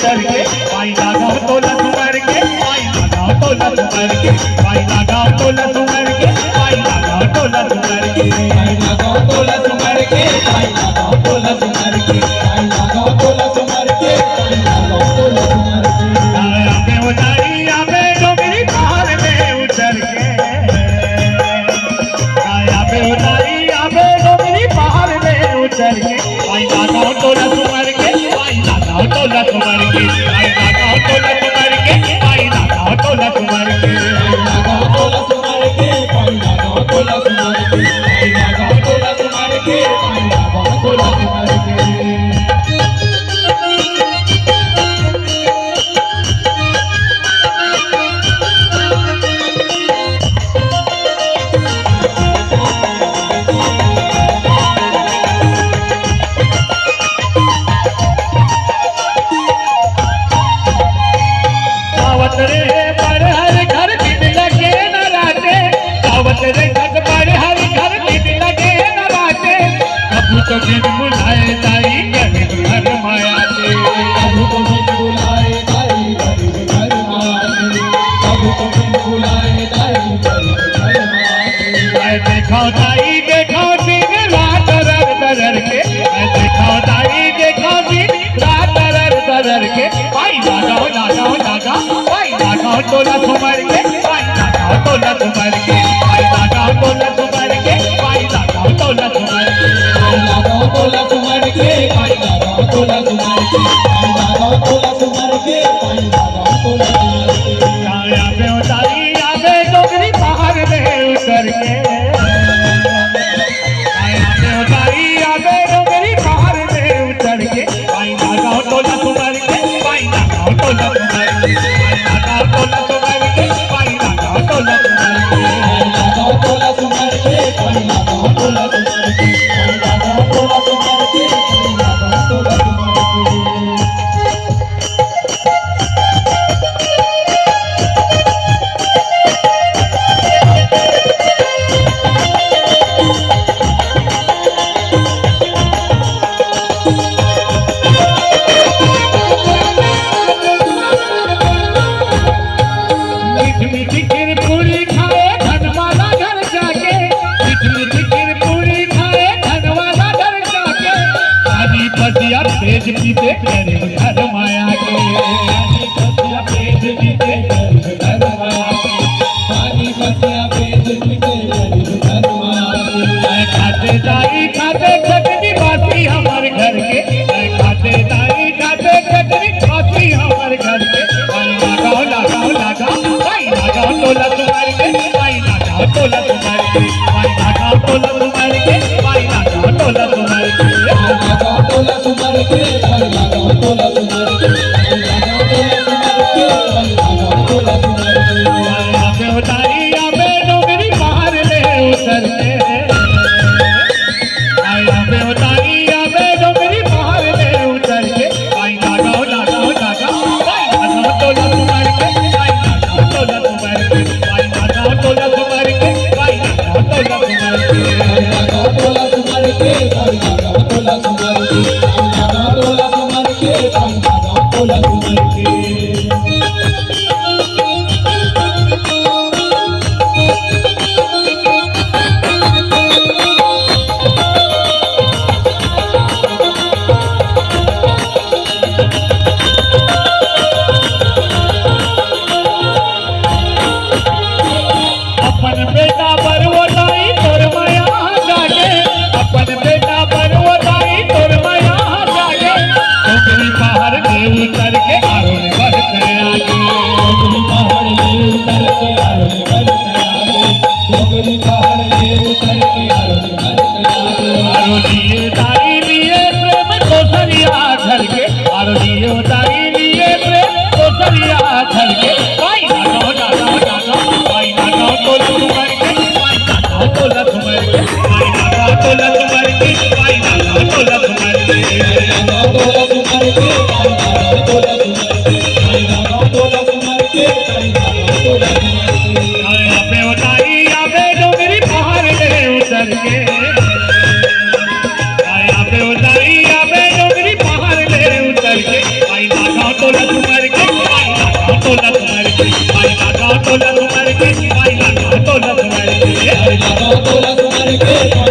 तोला तुम्हार के भाई लगाओ तोला तुम्हार के भाई लगाओ तोला तुम्हार के भाई लगाओ तोला तुम्हार के लगाओ तोला तुम्हार के भाई लगाओ तोला तुम्हार के भाई लगाओ तोला तुम्हार के भाई लगाओ तोला तुम्हार के आया पे उतारी आवे डोगरी पहाड़ में उतर के आया पे उतारी आवे डोगरी पहाड़ में उतर के भाई लगाओ तोला तुम्हार के भाई लगाओ तोला तुम्हार के भाई लगाओ तोला तुम्हार के भाई लगाओ तोला तुम्हार के लगाओ तोला तुम्हार के भाई लगाओ तोला तुम्हार के भाई लगाओ तोला तुम्हार के भाई लगाओ तोला तुम्हार के मीठी खीर पूरी खाए धनवाला घर जाके मीठी खीर पूरी टोला तुम्हारे के भाई नागा टोला तुम्हारे के भाई नागा टोला तुम्हारे के टोला तुम्हारे के टोला तुम्हारे के टोला अबे उतारी अबे डोंगरी पहाड़ ले उतर के अबे उतारी अबे डोंगरी पहाड़ ले उतर के भाई नागा टोला तुम्हारे के भाई नागा टोला तुम्हारे के भाई नागा टोला तुम्हारे के भाई नागा टोला तुम्हारे के टोला तुम्हारे के